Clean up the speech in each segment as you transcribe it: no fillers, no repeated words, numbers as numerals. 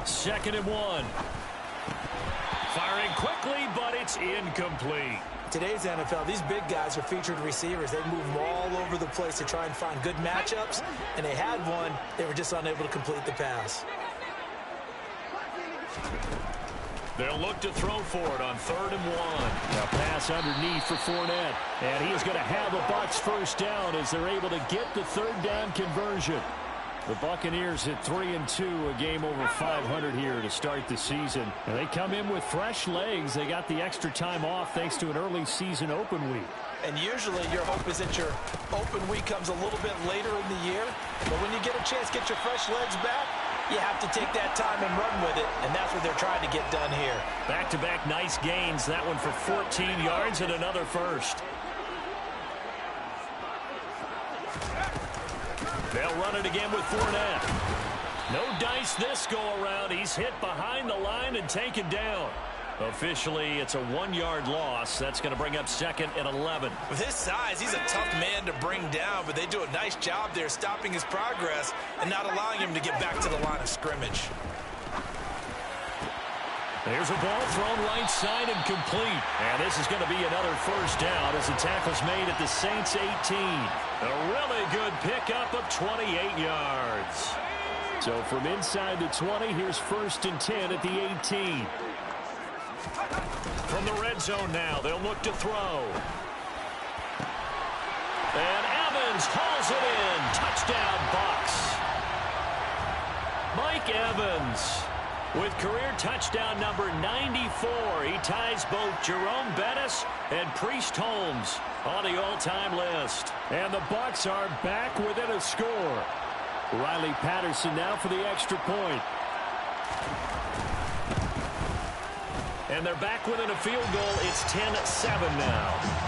2nd and 1. Firing quickly, but it's incomplete. Today's NFL, these big guys are featured receivers. They move them all over the place to try and find good matchups, and they had one. They were just unable to complete the pass. They'll look to throw for it on 3rd and 1. A pass underneath for Fournette. And he is going to have a Bucs first down as they're able to get the 3rd down conversion. The Buccaneers at 3-2, a game over 500 here to start the season. And they come in with fresh legs. They got the extra time off thanks to an early season open week. And usually your hope is that your open week comes a little bit later in the year. But when you get a chance to get your fresh legs back, you have to take that time and run with it. And that's what they're trying to get done here. Back-to-back nice gains. That one for 14 yards and another first. They'll run it again with Fournette. No dice this go-around. He's hit behind the line and taken down. Officially, it's a 1-yard loss. That's going to bring up 2nd and 11. With his size, he's a tough man to bring down, but they do a nice job there stopping his progress and not allowing him to get back to the line of scrimmage. There's a ball thrown right side and complete. And this is going to be another first down as the tackle's made at the Saints 18. A really good pickup of 28 yards. So from inside the 20, here's 1st and 10 at the 18. From the red zone now, they'll look to throw. And Evans hauls it in. Touchdown, Bucs. Mike Evans with career touchdown number 94. He ties both Jerome Bettis and Priest Holmes on the all-time list. And the Bucs are back within a score. Riley Patterson now for the extra point. And they're back within a field goal. It's 10-7 now.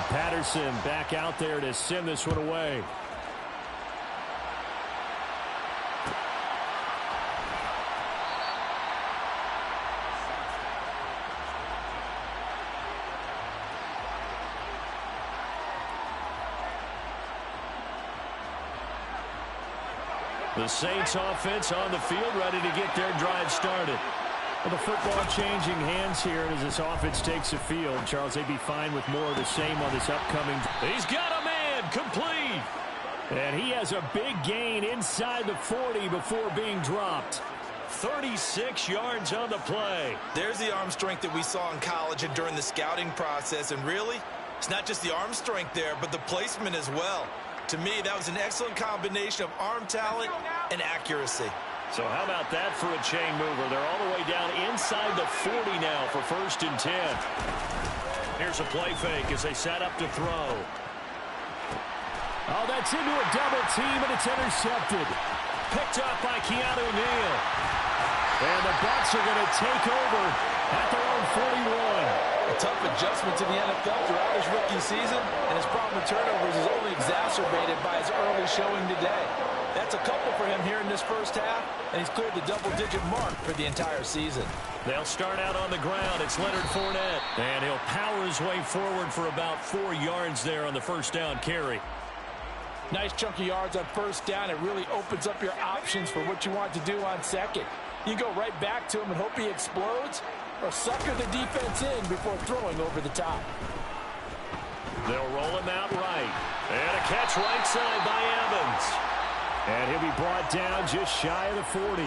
Patterson back out there to send this one away. The Saints offense on the field ready to get their drive started. Well, the football changing hands here as this offense takes the field. Charles, they'd be fine with more of the same on this upcoming. He's got a man complete. And he has a big gain inside the 40 before being dropped. 36 yards on the play. There's the arm strength that we saw in college and during the scouting process. And really, it's not just the arm strength there, but the placement as well. To me, that was an excellent combination of arm talent and accuracy. So how about that for a chain mover? They're all the way down inside the 40 now for 1st and 10. Here's a play fake as they set up to throw. Oh, that's into a double team, and it's intercepted. Picked up by Keanu Neal. And the Bucs are going to take over at their own 41. A tough adjustment to the NFL throughout his rookie season, and his problem with turnovers is only exacerbated by his early showing today. That's a couple for him here in this first half, and he's cleared the double-digit mark for the entire season. They'll start out on the ground. It's Leonard Fournette, and he'll power his way forward for about 4 yards there on the first down carry. Nice chunk of yards on first down. It really opens up your options for what you want to do on second. You can go right back to him and hope he explodes, or sucker the defense in before throwing over the top. They'll roll him out right. And a catch right side by Evans. And he'll be brought down just shy of the 40.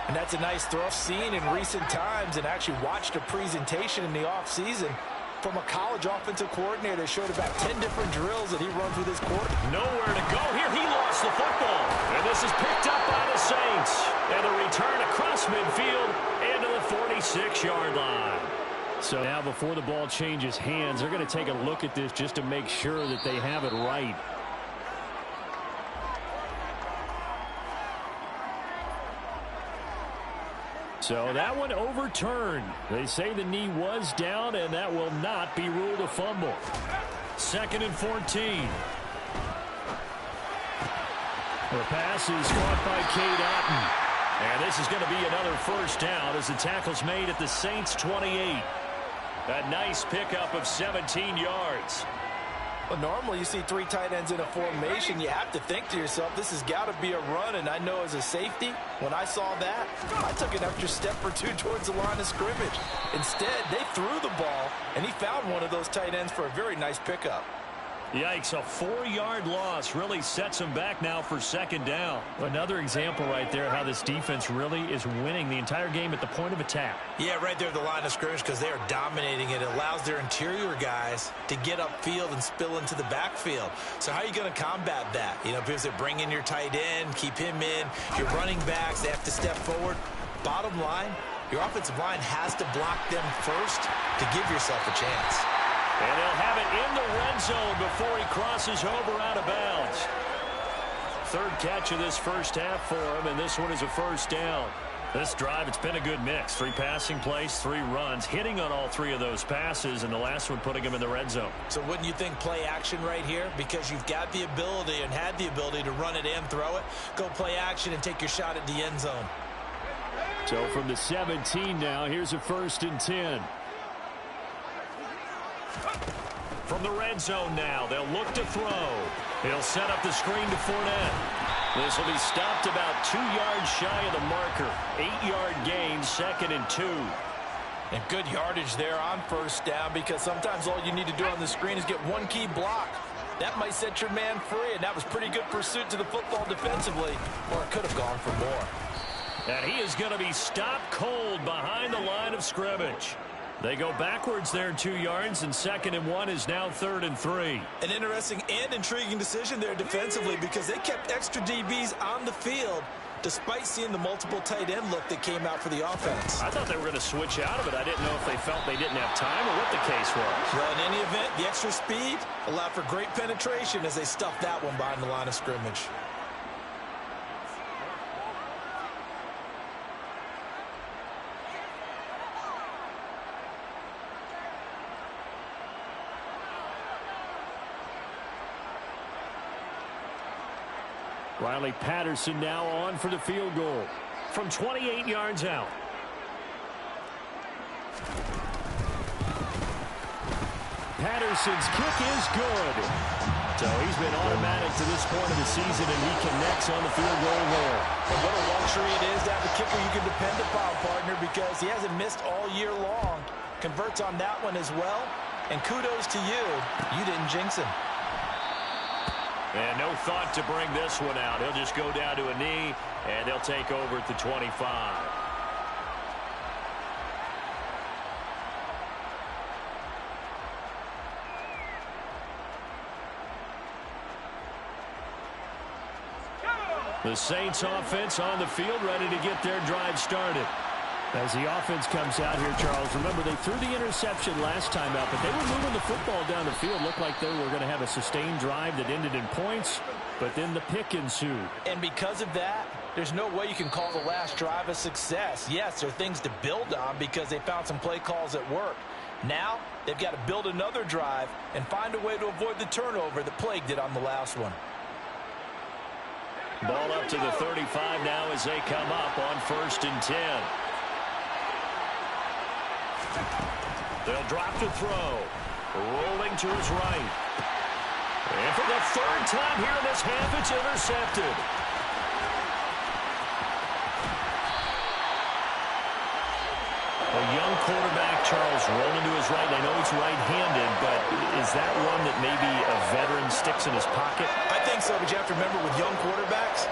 And that's a nice throw seen in recent times, and actually watched a presentation in the offseason from a college offensive coordinator that showed about 10 different drills that he runs with his quarterback. Nowhere to go here. He lost the football. And this is picked up by the Saints. And a return across midfield into the 46-yard line. So now before the ball changes hands, they're going to take a look at this just to make sure that they have it right. So that one overturned. They say the knee was down, and that will not be ruled a fumble. 2nd and 14. The pass is caught by Cade Otton. And this is going to be another first down as the tackle's made at the Saints 28. A nice pickup of 17 yards. Well, normally you see 3 tight ends in a formation. You have to think to yourself, this has got to be a run. And I know as a safety, when I saw that, I took an extra step or 2 towards the line of scrimmage. Instead, they threw the ball, and he found one of those tight ends for a very nice pickup. Yikes, a 4-yard loss really sets him back now for second down. Another example right there how this defense really is winning the entire game at the point of attack. Yeah, right there at the line of scrimmage because they are dominating it. It allows their interior guys to get upfield and spill into the backfield. So how are you going to combat that? You know, because they bring in your tight end, keep him in. Your running backs, they have to step forward. Bottom line, your offensive line has to block them first to give yourself a chance. And he'll have it in the red zone before he crosses over out of bounds. 3rd catch of this first half for him, and this one is a first down. This drive, it's been a good mix. 3 passing plays, 3 runs, hitting on all 3 of those passes, and the last one putting him in the red zone. So wouldn't you think play action right here? Because you've got the ability and had the ability to run it and throw it. Go play action and take your shot at the end zone. So from the 17 now, here's a 1st and 10. From the red zone now, they'll look to throw. He'll set up the screen to Fournette. This will be stopped about 2 yards shy of the marker. 8-yard gain, 2nd and 2. And good yardage there on first down because sometimes all you need to do on the screen is get one key block. That might set your man free, and that was pretty good pursuit to the football defensively, or it could have gone for more. And he is going to be stopped cold behind the line of scrimmage. They go backwards there 2 yards, and 2nd and 1 is now 3rd and 3. An interesting and intriguing decision there defensively because they kept extra DBs on the field despite seeing the multiple tight end look that came out for the offense. I thought they were going to switch out of it. I didn't know if they felt they didn't have time or what the case was. Well, in any event, the extra speed allowed for great penetration as they stuffed that one behind the line of scrimmage. Riley Patterson now on for the field goal from 28 yards out. Patterson's kick is good. So he's been automatic to this point of the season, and he connects on the field goal there. And what a luxury it is to have a kicker you can depend upon, partner, because he hasn't missed all year long. Converts on that one as well. And kudos to you. You didn't jinx him. And no thought to bring this one out. He'll just go down to a knee, and they'll take over at the 25. The Saints offense on the field, ready to get their drive started. As the offense comes out here, Charles, remember they threw the interception last time out, but they were moving the football down the field. Looked like they were going to have a sustained drive that ended in points, but then the pick ensued. And because of that, there's no way you can call the last drive a success. Yes, there are things to build on because they found some play calls that work. Now, they've got to build another drive and find a way to avoid the turnover that plagued it on the last one. Ball up to the 35 now as they come up on 1st and 10. They'll drop to throw. Rolling to his right. And for the 3rd time here in this half, it's intercepted. A young quarterback, Charles, rolling to his right. I know he's right-handed, but is that one that maybe a veteran sticks in his pocket? I think so, but you have to remember with young quarterbacks,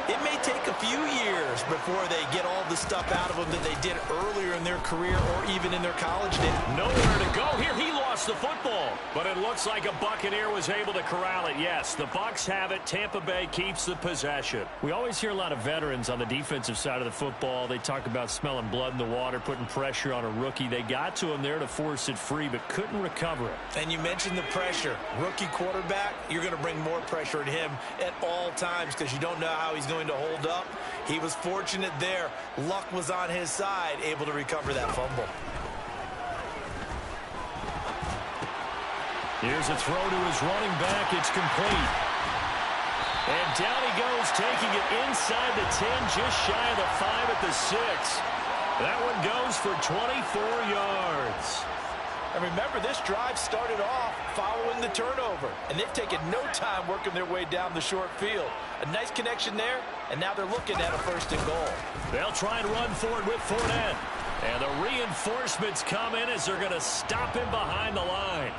it may take a few years before they get all the stuff out of them that they did earlier in their career or even in their college days. Nowhere to go here. He lost the football, but it looks like a Buccaneer was able to corral it. Yes, the Bucs have it. Tampa Bay keeps the possession. We always hear a lot of veterans on the defensive side of the football. They talk about smelling blood in the water, putting pressure on a rookie. They got to him there to force it free, but couldn't recover it. And you mentioned the pressure. Rookie quarterback, you're going to bring more pressure at him at all times because you don't know how he's going to hold up. He was fortunate there. Luck was on his side, able to recover that fumble. Here's a throw to his running back. It's complete. And down he goes, taking it inside the 10, just shy of the 5 at the 6. That one goes for 24 yards. And remember, this drive started off following the turnover, and they've taken no time working their way down the short field. A nice connection there, and now they're looking at a 1st and goal. They'll try and run forward with Fournette. And the reinforcements come in as they're going to stop him behind the line.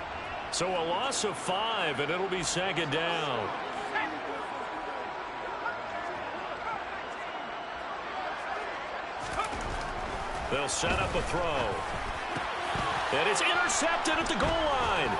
So a loss of 5, and it'll be 2nd down. They'll set up a throw. And it's intercepted at the goal line.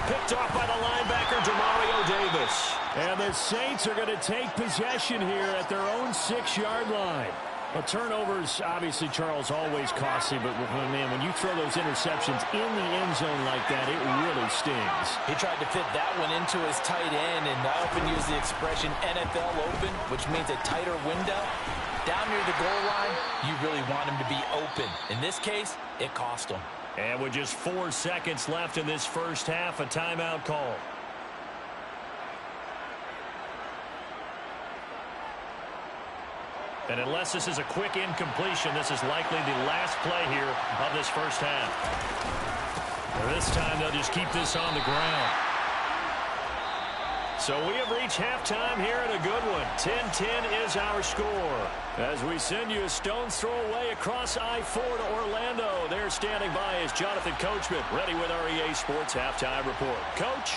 Picked off by the linebacker, Demario Davis. And the Saints are going to take possession here at their own 6-yard line. Well, turnovers, obviously, Charles, always costly. But, man, when you throw those interceptions in the end zone like that, it really stings. He tried to fit that one into his tight end, and I often use the expression NFL open, which means a tighter window. Down near the goal line, you really want him to be open. In this case, it cost him. And with just 4 seconds left in this first half, a timeout call. And unless this is a quick incompletion, this is likely the last play here of this first half. This time they'll just keep this on the ground. So we have reached halftime here in a good one. 10-10 is our score. As we send you a stone's throw away across I-4 to Orlando. There standing by is Jonathan Coachman, ready with our EA Sports Halftime Report. Coach?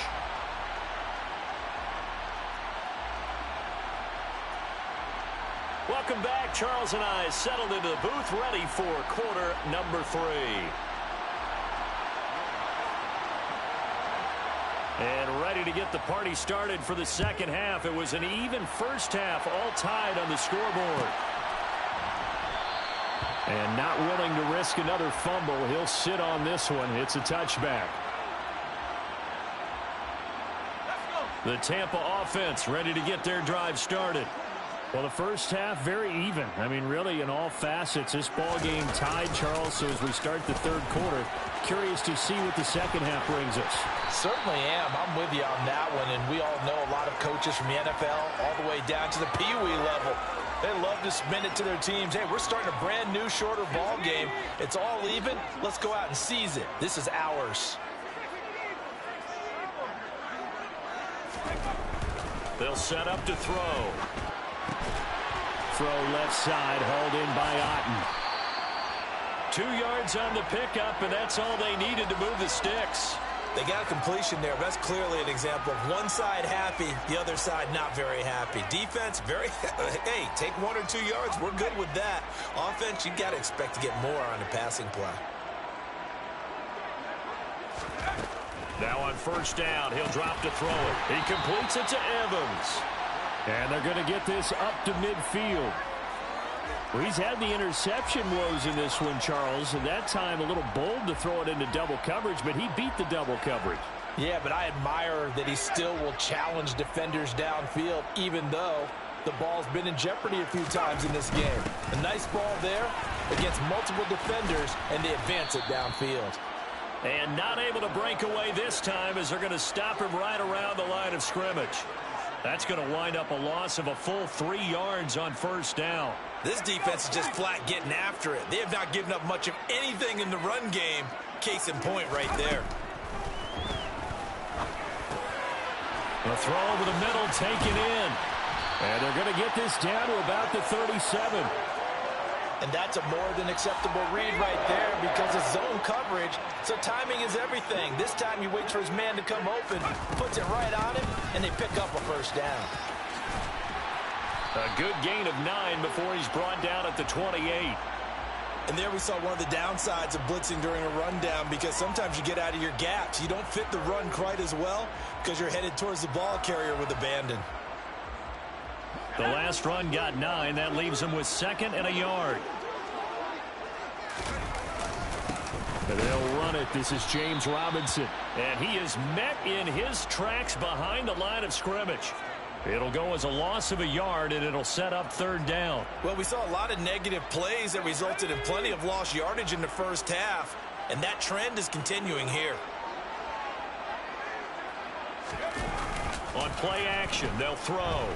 Welcome back. Charles and I settled into the booth, ready for quarter number 3. And ready to get the party started for the second half. It was an even first half, all tied on the scoreboard. And not willing to risk another fumble, he'll sit on this one. It's a touchback. The Tampa offense ready to get their drive started. Well, the first half, very even. I mean, really, in all facets, this ball game tied, Charles. So as we start the third quarter, curious to see what the second half brings us. Certainly am. I'm with you on that one. And we all know a lot of coaches from the NFL all the way down to the Pee-wee level. They love to submit it to their teams. Hey, we're starting a brand new, shorter ball game. It's all even. Let's go out and seize it. This is ours. They'll set up to throw. Throw left side, hauled in by Otten. 2 yards on the pickup, and that's all they needed to move the sticks. They got a completion there. That's clearly an example of one side happy, the other side not very happy. Defense, very, hey, take 1 or 2 yards. We're good with that. Offense, you got to expect to get more on a passing play. Now on first down, he'll drop to throw it. He completes it to Evans. And they're going to get this up to midfield. Well, he's had the interception woes in this one, Charles, and that time a little bold to throw it into double coverage, but he beat the double coverage. Yeah, but I admire that he still will challenge defenders downfield, even though the ball's been in jeopardy a few times in this game. A nice ball there against multiple defenders, and they advance it downfield. And not able to break away this time as they're going to stop him right around the line of scrimmage. That's going to wind up a loss of a full 3 yards on first down. This defense is just flat getting after it. They have not given up much of anything in the run game. Case in point right there. A throw over the middle taken in. And they're going to get this down to about the 37. And that's a more than acceptable read right there because it's zone coverage, so timing is everything. This time he waits for his man to come open, puts it right on him, and they pick up a first down. A good gain of 9 before he's brought down at the 28. And there we saw one of the downsides of blitzing during a rundown because sometimes you get out of your gaps. You don't fit the run quite as well because you're headed towards the ball carrier with abandon. The last run got 9. That leaves him with 2nd and a yard. And they'll run it. This is James Robinson. And he is met in his tracks behind the line of scrimmage. It'll go as a loss of a yard, and it'll set up third down. Well, we saw a lot of negative plays that resulted in plenty of lost yardage in the first half, and that trend is continuing here. On play action, they'll throw.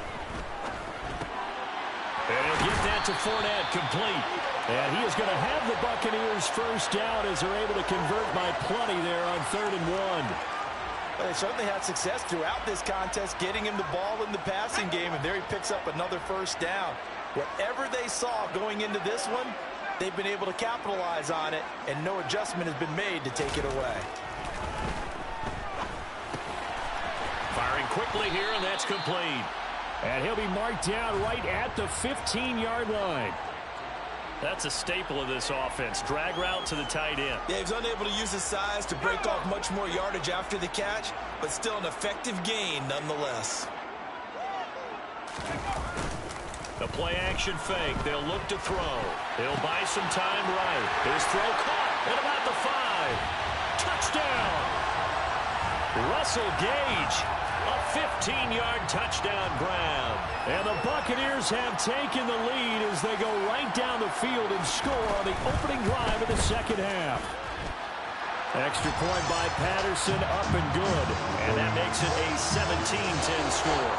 And he'll get that to Fournette, complete. And he is going to have the Buccaneers first down as they're able to convert by plenty there on 3rd and 1. Well, they certainly had success throughout this contest, getting him the ball in the passing game, and there he picks up another first down. Whatever they saw going into this one, they've been able to capitalize on it, and no adjustment has been made to take it away. Firing quickly here, and that's complete. And he'll be marked down right at the 15-yard line. That's a staple of this offense. Drag route to the tight end. Yeah, he's unable to use his size to break off much more yardage after the catch, but still an effective gain nonetheless. The play-action fake. They'll look to throw. He'll buy some time right. His throw caught at about the 5. Touchdown! Russell Gage. A 15-yard touchdown grab. And the Buccaneers have taken the lead as they go right down the field and score on the opening drive of the second half. Extra point by Patterson, up and good. And that makes it a 17-10 score.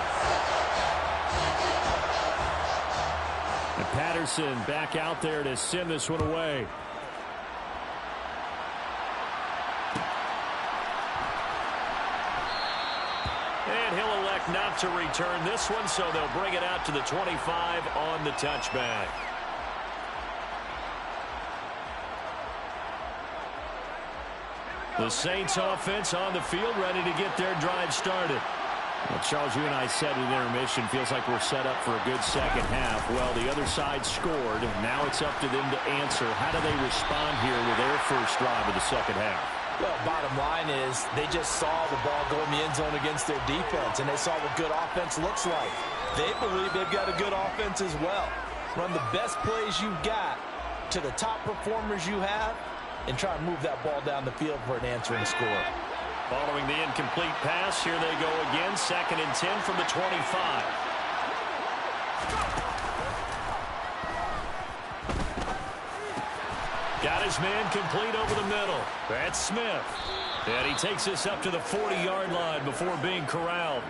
And Patterson back out there to send this one away. And he'll elect not to return this one, so they'll bring it out to the 25 on the touchback. The Saints offense on the field, ready to get their drive started. Well, Charles, you and I said in intermission, feels like we're set up for a good second half. Well, the other side scored. Now it's up to them to answer. How do they respond here with their first drive of the second half? Well, bottom line is they just saw the ball go in the end zone against their defense, and they saw what good offense looks like. They believe they've got a good offense as well. Run the best plays you've got to the top performers you have, and try and move that ball down the field for an answering score. Following the incomplete pass, here they go again. 2nd and 10 from the 25. Got his man complete over the middle. That's Smith. And he takes this up to the 40-yard line before being corralled.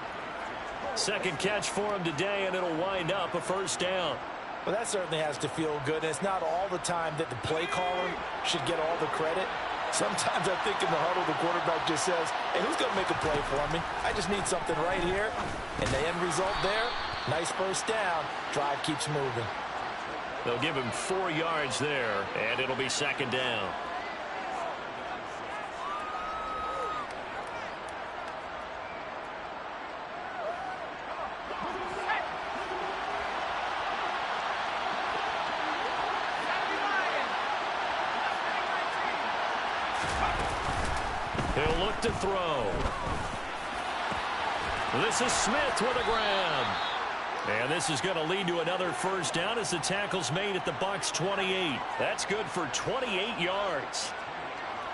Second catch for him today, and it'll wind up a first down. Well, that certainly has to feel good. It's not all the time that the play caller should get all the credit. Sometimes I think in the huddle, the quarterback just says, hey, who's going to make a play for me? I just need something right here. And the end result there, nice first down. Drive keeps moving. They'll give him 4 yards there, and it'll be 2nd down. He'll look to throw. This is Smith with a grab. And this is going to lead to another first down as the tackle's made at the Bucs 28. That's good for 28 yards.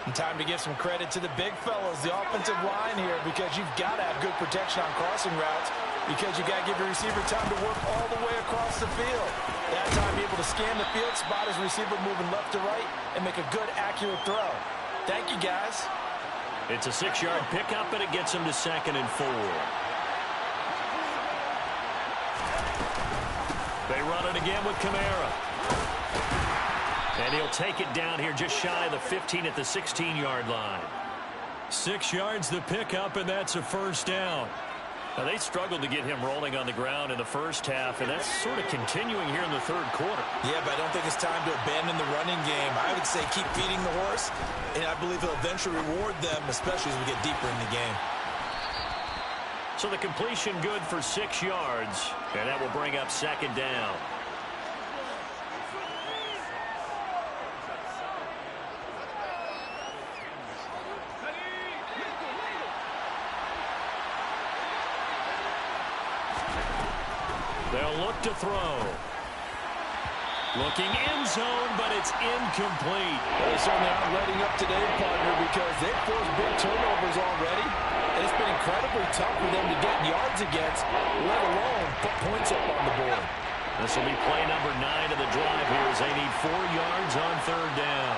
And time to give some credit to the big fellas, the offensive line here, because you've got to have good protection on crossing routes, because you got to give your receiver time to work all the way across the field. That time, be able to scan the field, spot his receiver moving left to right, and make a good, accurate throw. Thank you, guys. It's a 6-yard pickup, and it gets him to 2nd and 4. They run it again with Kamara. And he'll take it down here just shy of the 15 at the 16-yard line. 6 yards the pickup, and that's a first down. Now, they struggled to get him rolling on the ground in the first half, and that's sort of continuing here in the third quarter. Yeah, but I don't think it's time to abandon the running game. I would say keep feeding the horse, and I believe he'll eventually reward them, especially as we get deeper in the game. So the completion good for 6 yards, and that will bring up 2nd down. They'll look to throw. Looking end zone, but it's incomplete. They certainly aren't letting up today, partner, because they've forced big turnovers already. And it's been incredibly tough for them to get yards against, let alone put points up on the board. This will be play number 9 of the drive here as they need 4 yards on 3rd down.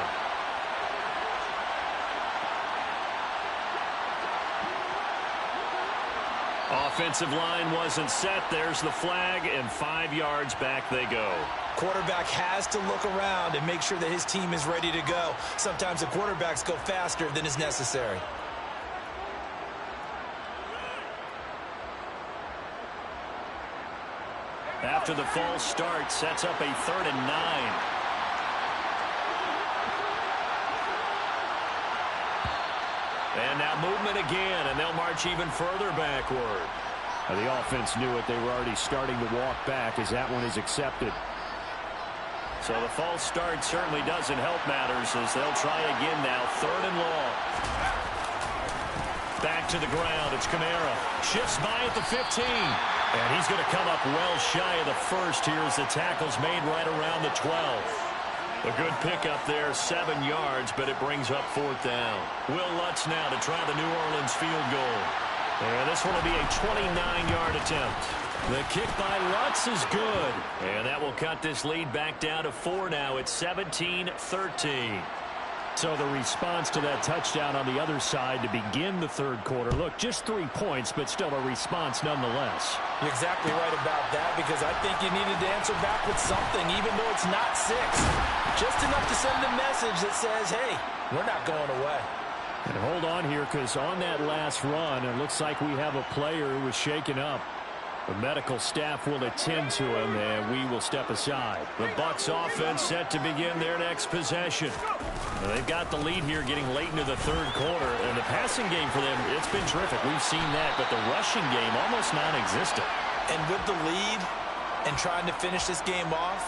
Offensive line wasn't set. There's the flag, and 5 yards back they go. Quarterback has to look around and make sure that his team is ready to go. Sometimes the quarterbacks go faster than is necessary. After the false start, sets up a 3rd and 9. And now movement again, and they'll march even further backward. The offense knew it. They were already starting to walk back as that one is accepted. So the false start certainly doesn't help matters as they'll try again now. 3rd and long. Back to the ground. It's Kamara. Shifts by at the 15. And he's going to come up well shy of the first here as the tackle's made right around the 12. A good pickup there, 7 yards, but it brings up 4th down. Will Lutz now to try the New Orleans field goal. And this one will be a 29-yard attempt. The kick by Lutz is good. And that will cut this lead back down to 4 now. It's 17-13. So the response to that touchdown on the other side to begin the 3rd quarter. Look, just 3 points, but still a response nonetheless. You're exactly right about that because I think you needed to answer back with something, even though it's not 6. Just enough to send a message that says, hey, we're not going away. And hold on here because on that last run, it looks like we have a player who was shaken up. The medical staff will attend to him, and we will step aside. The Bucs offense set to begin their next possession. Well, they've got the lead here getting late into the 3rd quarter, and the passing game for them, it's been terrific. We've seen that, but the rushing game almost non-existent. And with the lead and trying to finish this game off,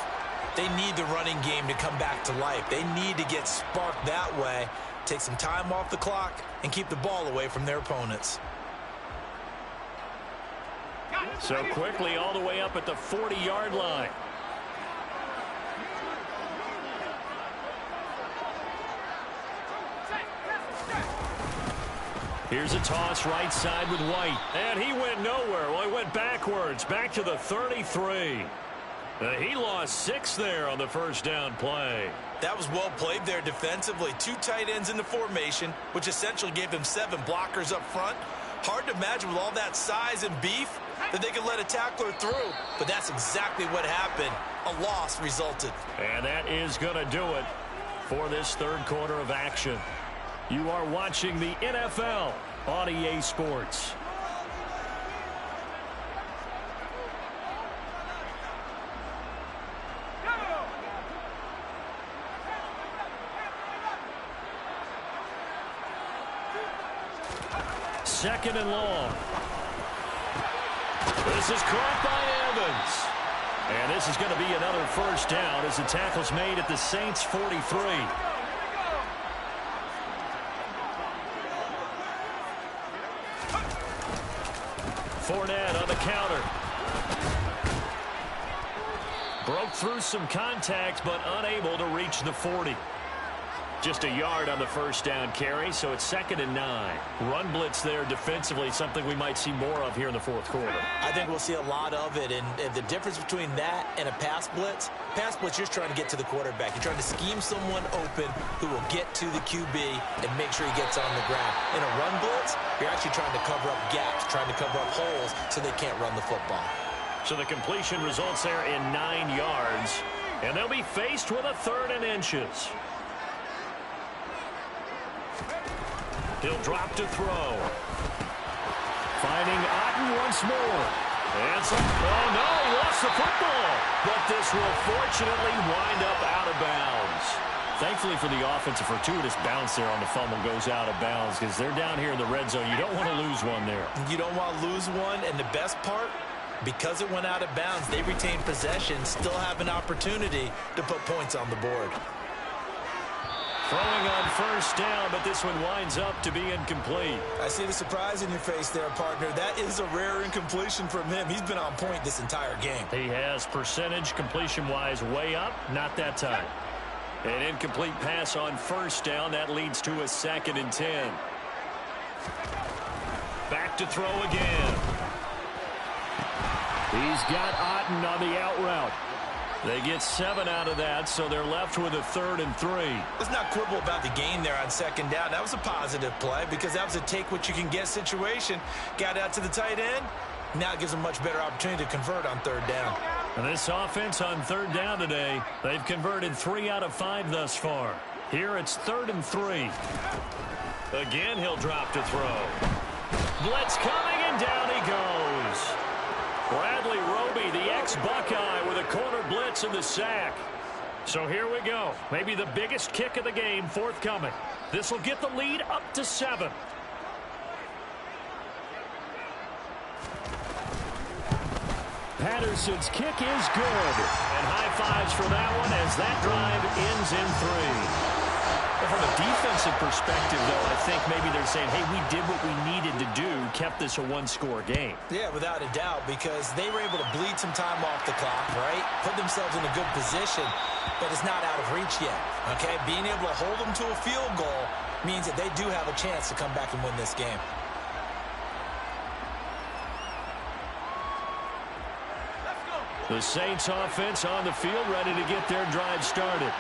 they need the running game to come back to life. They need to get sparked that way, take some time off the clock, and keep the ball away from their opponents. So quickly all the way up at the 40-yard line. Here's a toss right side with White. And he went nowhere. Well, he went backwards, back to the 33. He lost 6 there on the 1st down play. That was well played there defensively. 2 tight ends in the formation, which essentially gave them 7 blockers up front. Hard to imagine with all that size and beef that they could let a tackler through. But that's exactly what happened. A loss resulted. And that is going to do it for this 3rd quarter of action. You are watching the NFL on EA Sports. Second and long. This is caught by Evans. And this is going to be another 1st down as the tackle's made at the Saints' 43. Fournette on the counter. Broke through some contact, but unable to reach the 40. Just a yard on the 1st down carry, so it's 2nd and 9. Run blitz there defensively, something we might see more of here in the 4th quarter. I think we'll see a lot of it, and the difference between that and a pass blitz, you're trying to get to the quarterback. You're trying to scheme someone open who will get to the QB and make sure he gets on the ground. In a run blitz, you're actually trying to cover up gaps, trying to cover up holes so they can't run the football. So the completion results there in 9 yards, and they'll be faced with a 3rd and inches. He'll drop to throw. Finding Otten once more. And oh no, he lost the football. But this will fortunately wind up out of bounds. Thankfully for the offense, a fortuitous bounce there on the fumble goes out of bounds because they're down here in the red zone. You don't want to lose one there. You don't want to lose one, and the best part, because it went out of bounds, they retained possession, still have an opportunity to put points on the board. Throwing on 1st down, but this one winds up to be incomplete. I see the surprise in your face there, partner. That is a rare incompletion from him. He's been on point this entire game. He has percentage completion-wise way up, not that time. An incomplete pass on 1st down. That leads to a 2nd and 10. Back to throw again. He's got Otten on the out route. They get 7 out of that, so they're left with a 3rd and 3. Let's not quibble about the gain there on 2nd down. That was a positive play because that was a take-what-you-can-get situation. Got out to the tight end. Now it gives them a much better opportunity to convert on 3rd down. And this offense on third down today, they've converted 3 out of 5 thus far. Here it's 3rd and 3. Again, he'll drop to throw. Blitz coming, and down he goes. Bradley Roby, the ex-Buckeye, with a corner blitz and the sack. So here we go. Maybe the biggest kick of the game forthcoming. This will get the lead up to 7. Patterson's kick is good. And high fives for that one as that drive ends in 3. Well, from a defensive perspective, though, I think maybe they're saying, hey, we did what we needed to do, kept this a one-score game. Yeah, without a doubt, because they were able to bleed some time off the clock, right? Put themselves in a good position, but it's not out of reach yet, okay? Being able to hold them to a field goal means that they do have a chance to come back and win this game. The Saints offense on the field, ready to get their drive started.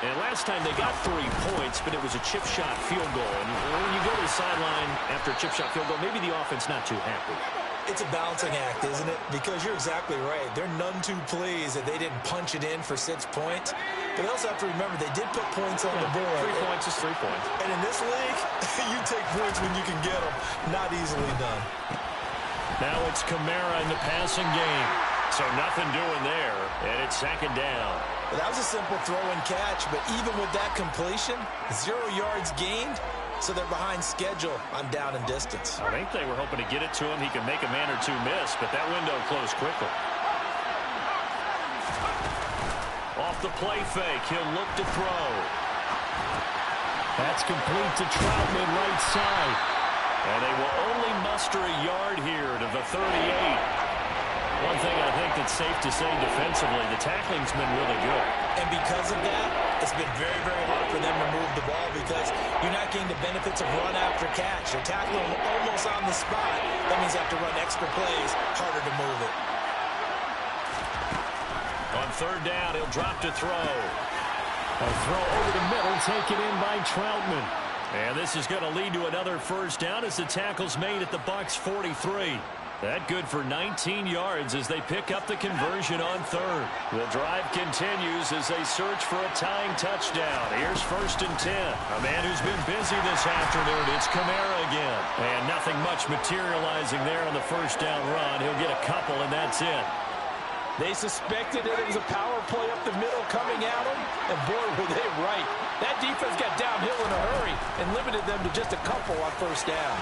And last time they got 3 points, but it was a chip shot field goal. And when you go to the sideline after a chip shot field goal, maybe the offense not too happy. It's a balancing act, isn't it? Because you're exactly right. They're none too pleased that they didn't punch it in for 6 points. But they also have to remember they did put points on the board. 3 points is 3 points. And in this league, you take points when you can get them. Not easily done. Now it's Kamara in the passing game. So nothing doing there, and it's 2nd down. Well, that was a simple throw and catch, but even with that completion, 0 yards gained, so they're behind schedule on down and distance. I think they were hoping to get it to him. He could make a man or 2 miss, but that window closed quickly. Off the play fake, he'll look to throw. That's complete to Troutman right side. And they will only muster a yard here to the 38. One thing I think that's safe to say defensively, the tackling's been really good. And because of that, it's been very, very hard for them to move the ball because you're not getting the benefits of run after catch. You're tackling them almost on the spot. That means you have to run extra plays, harder to move it. On 3rd down, he'll drop to throw. A throw over the middle, taken in by Troutman. And this is going to lead to another 1st down as the tackle's made at the Bucs 43. That good for 19 yards as they pick up the conversion on 3rd. The drive continues as they search for a tying touchdown. Here's 1st and 10. A man who's been busy this afternoon. It's Kamara again. And nothing much materializing there on the 1st down run. He'll get a couple, and that's it. They suspected that it was a power play up the middle coming at them, and boy, were they right. That defense got downhill in a hurry and limited them to just a couple on 1st down.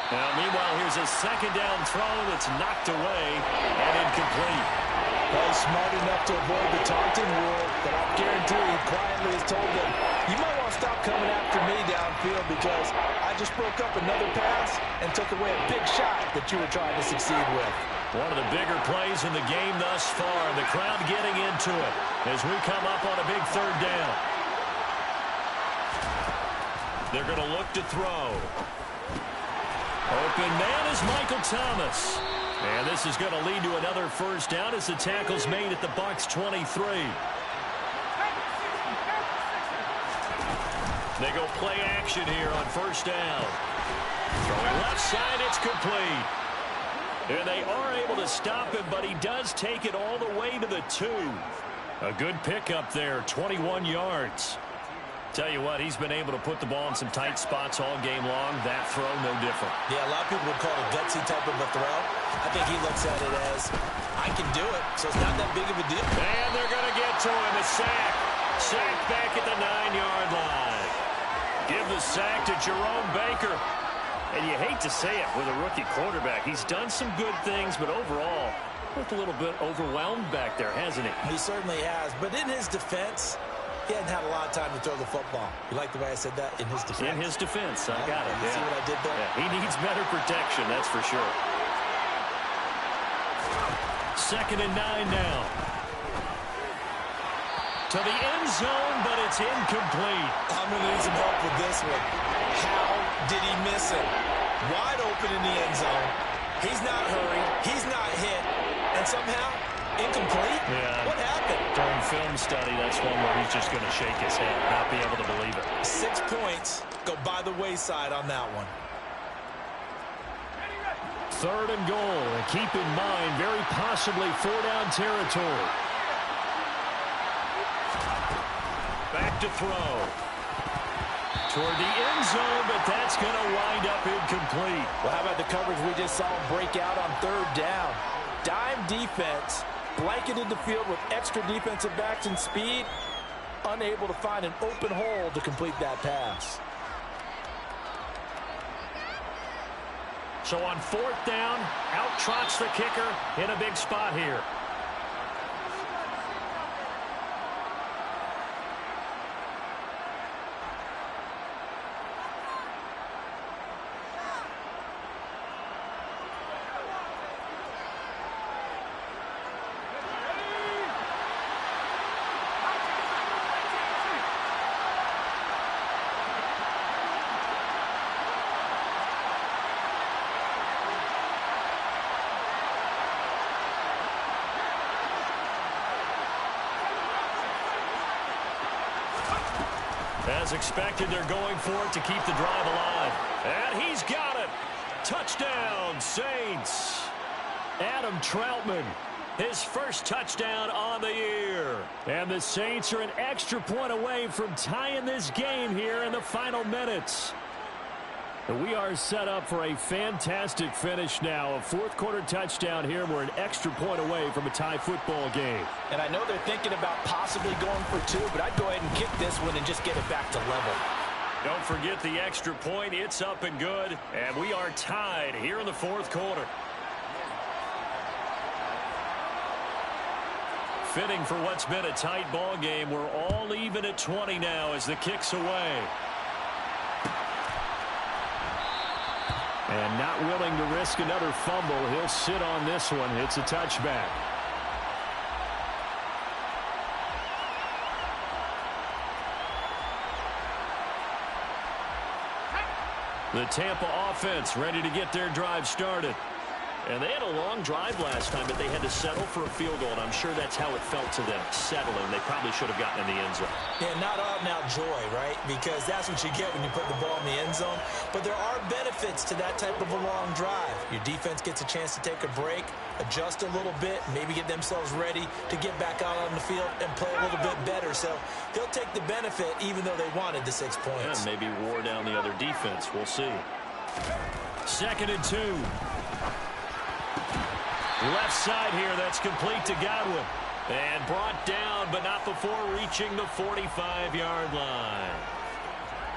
Now, meanwhile, here's a 2nd down throw that's knocked away and incomplete. Well, he's smart enough to avoid the taunting rule, but I guarantee he quietly has told them, you might want to stop coming after me downfield because I just broke up another pass and took away a big shot that you were trying to succeed with. One of the bigger plays in the game thus far, and the crowd getting into it as we come up on a big 3rd down. They're going to look to throw. Open man is Michael Thomas. And this is going to lead to another 1st down as the tackle's made at the Bucs 23. They go play action here on 1st down. Throwing left side, it's complete. And they are able to stop him, but he does take it all the way to the 2. A good pickup there, 21 yards. Tell you what, he's been able to put the ball in some tight spots all game long. That throw, no different. Yeah, a lot of people would call it a gutsy type of a throw. I think he looks at it as, I can do it, so it's not that big of a deal. And they're going to get to him. A sack. Sack back at the 9-yard line. Give the sack to Jerome Baker. And you hate to say it with a rookie quarterback. He's done some good things, but overall, looked a little bit overwhelmed back there, hasn't he? He certainly has. But in his defense, he hadn't had a lot of time to throw the football. You like the way I said that? In his defense. In his defense. I got it. You see what I did there? Yeah, he needs better protection, that's for sure. 2nd and 9 now. To the end zone, but it's incomplete. I'm going to need some help with this one. How did he miss it? Wide open in the end zone. He's not hurried. He's not hit. And somehow, incomplete? Yeah. What happened? During film study, that's one where he's just going to shake his head, not be able to believe it. 6 points go by the wayside on that one. 3rd and goal. And keep in mind, very possibly 4-down territory. Back to throw. Toward the end zone, but that's going to wind up incomplete. Well, how about the coverage we just saw him break out on 3rd down? Dime defense, blanketed the field with extra defensive backs and speed, unable to find an open hole to complete that pass. So on 4th down, out trots the kicker in a big spot here. As expected, they're going for it to keep the drive alive. And he's got it. Touchdown, Saints. Adam Troutman, his first touchdown on the year. And the Saints are an extra point away from tying this game here in the final minutes. We are set up for a fantastic finish now. A 4th quarter touchdown here. We're an extra point away from a tie football game. And I know they're thinking about possibly going for 2, but I'd go ahead and kick this one and just get it back to level. Don't forget the extra point. It's up and good. And we are tied here in the 4th quarter. Fitting for what's been a tight ball game. We're all even at 20 now as the kick's away. And not willing to risk another fumble. He'll sit on this one. It's a touchback. The Tampa offense ready to get their drive started. And they had a long drive last time, but they had to settle for a field goal, and I'm sure that's how it felt to them, settling. They probably should have gotten in the end zone. Yeah, not out-and-out joy, right? Because that's what you get when you put the ball in the end zone. But there are benefits to that type of a long drive. Your defense gets a chance to take a break, adjust a little bit, maybe get themselves ready to get back out on the field and play a little bit better. So they'll take the benefit even though they wanted the 6 points. And maybe wore down the other defense. We'll see. 2nd and 2. Left side here, that's complete to Godwin. And brought down, but not before reaching the 45-yard line.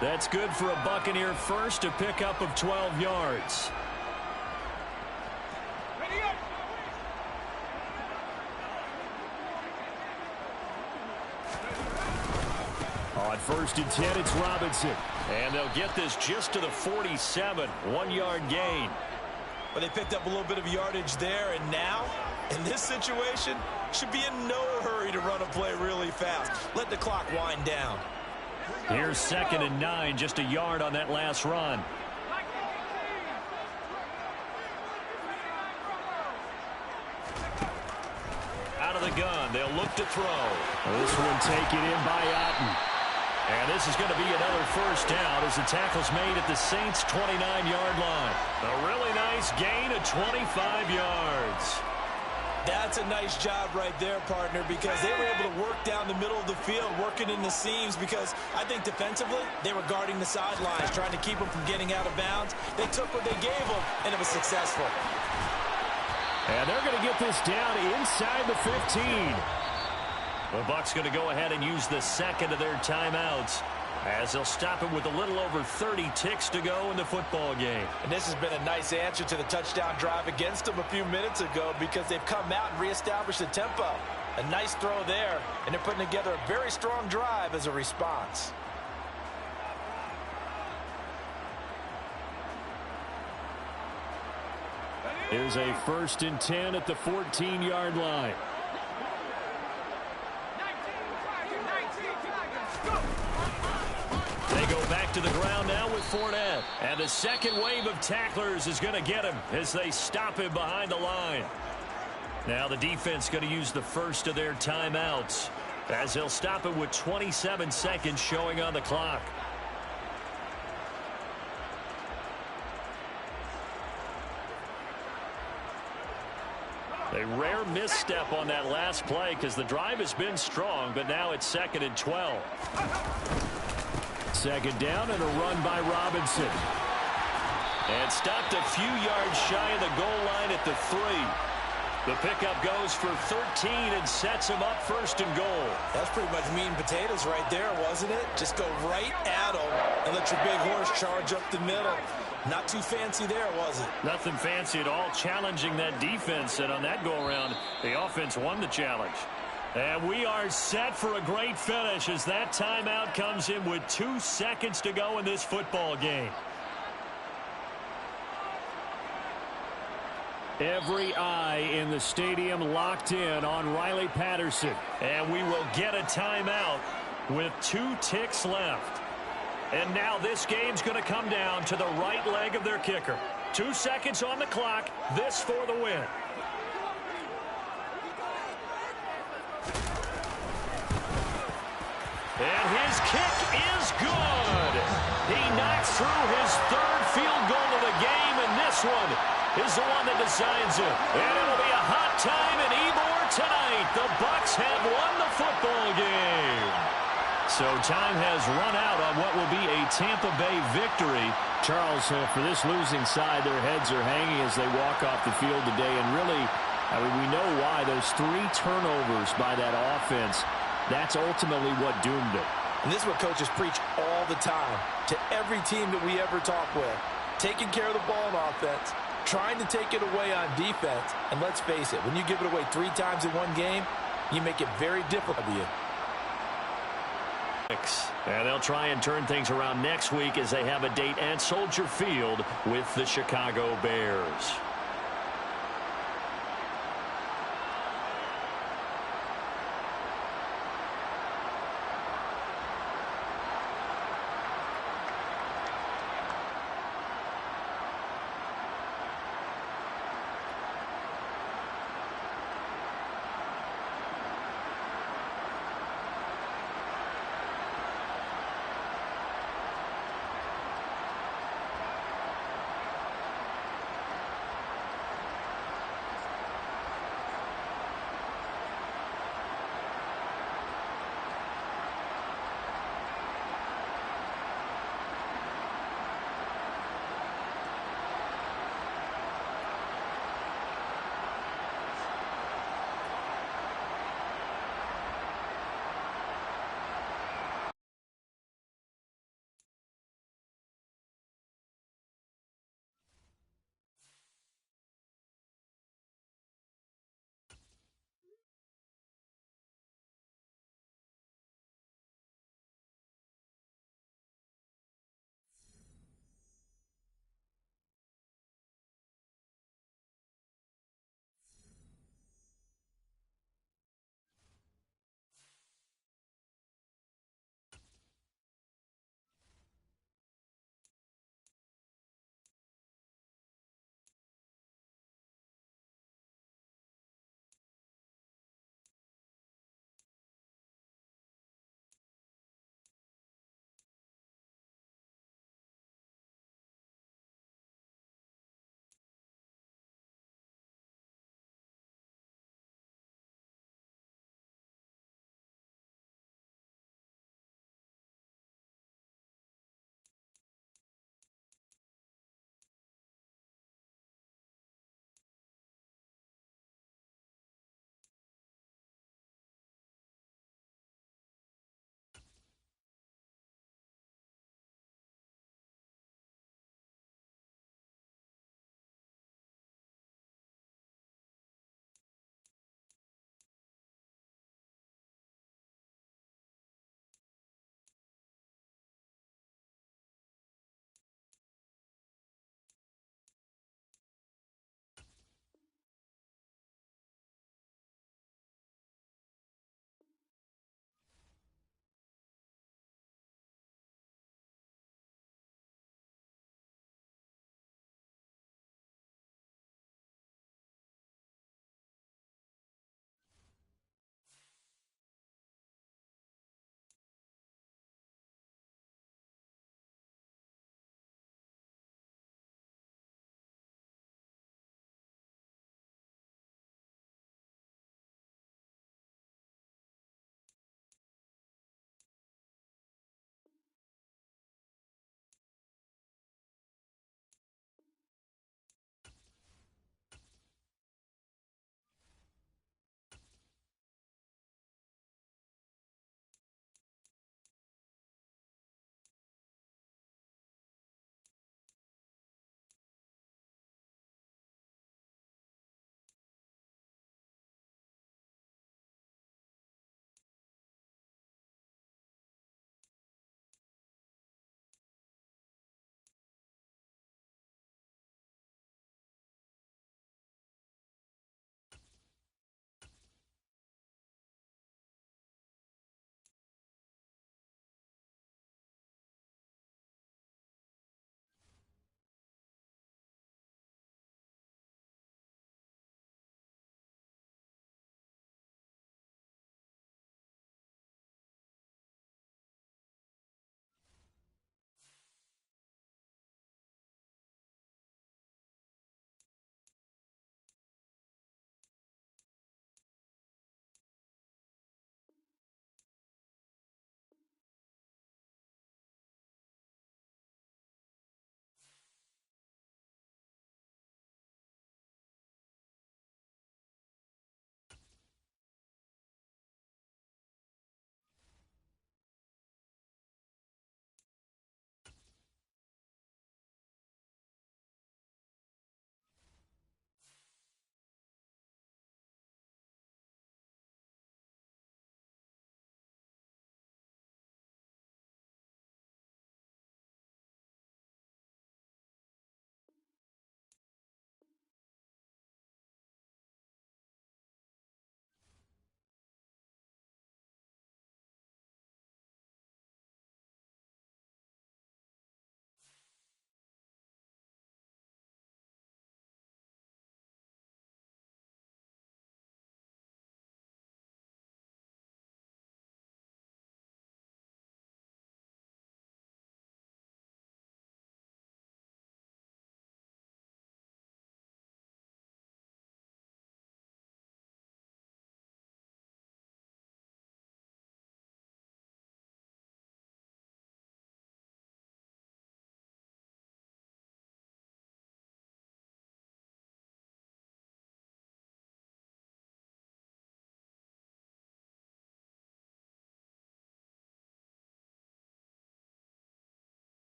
That's good for a Buccaneer first, a pickup of 12 yards. On 1st and 10, it's Robinson. And they'll get this just to the 47, 1-yard gain. Well, they picked up a little bit of yardage there, and now, in this situation, should be in no hurry to run a play really fast. Let the clock wind down. Here's 2nd and 9, just a yard on that last run. Out of the gun, they'll look to throw. This one taken in by Otten. And this is going to be another first down as the tackle's made at the Saints' 29-yard line. A really nice gain of 25 yards. That's a nice job right there, partner, because they were able to work down the middle of the field, working in the seams, because I think defensively they were guarding the sidelines, trying to keep them from getting out of bounds. They took what they gave them, and it was successful. And they're going to get this down inside the 15. The Bucs going to go ahead and use the second of their timeouts as they'll stop it with a little over 30 ticks to go in the football game. And this has been a nice answer to the touchdown drive against them a few minutes ago because they've come out and reestablished the tempo. A nice throw there, and they're putting together a very strong drive as a response. Here's a 1st and 10 at the 14-yard line. They go back to the ground now with Fournette. And the second wave of tacklers is going to get him as they stop him behind the line. Now the defense going to use the first of their timeouts as they'll stop it with 27 seconds showing on the clock. A rare misstep on that last play because the drive has been strong, but now it's 2nd and 12. 2nd down and a run by Robinson. And stopped a few yards shy of the goal line at the 3. The pickup goes for 13 and sets him up 1st and goal. That's pretty much meat and potatoes right there, wasn't it? Just go right at him and let your big horse charge up the middle. Not too fancy there, was it? Nothing fancy at all, challenging that defense. And on that go-around, the offense won the challenge. And we are set for a great finish as that timeout comes in with 2 seconds to go in this football game. Every eye in the stadium locked in on Riley Patterson. And we will get a timeout with 2 ticks left. And now this game's going to come down to the right leg of their kicker. 2 seconds on the clock. This for the win. And his kick is good. He knocks through his 3rd field goal of the game, and this one is the one that decides it. And it'll be a hot time in Ybor tonight. The Bucs have won the football game. So time has run out on what will be a Tampa Bay victory. Charles, for this losing side, their heads are hanging as they walk off the field today. And really, I mean, we know why. Those 3 turnovers by that offense, that's ultimately what doomed it. And this is what coaches preach all the time to every team that we ever talk with. Taking care of the ball on offense, trying to take it away on defense. And let's face it, when you give it away 3 times in one game, you make it very difficult for you. And they'll try and turn things around next week as they have a date at Soldier Field with the Chicago Bears.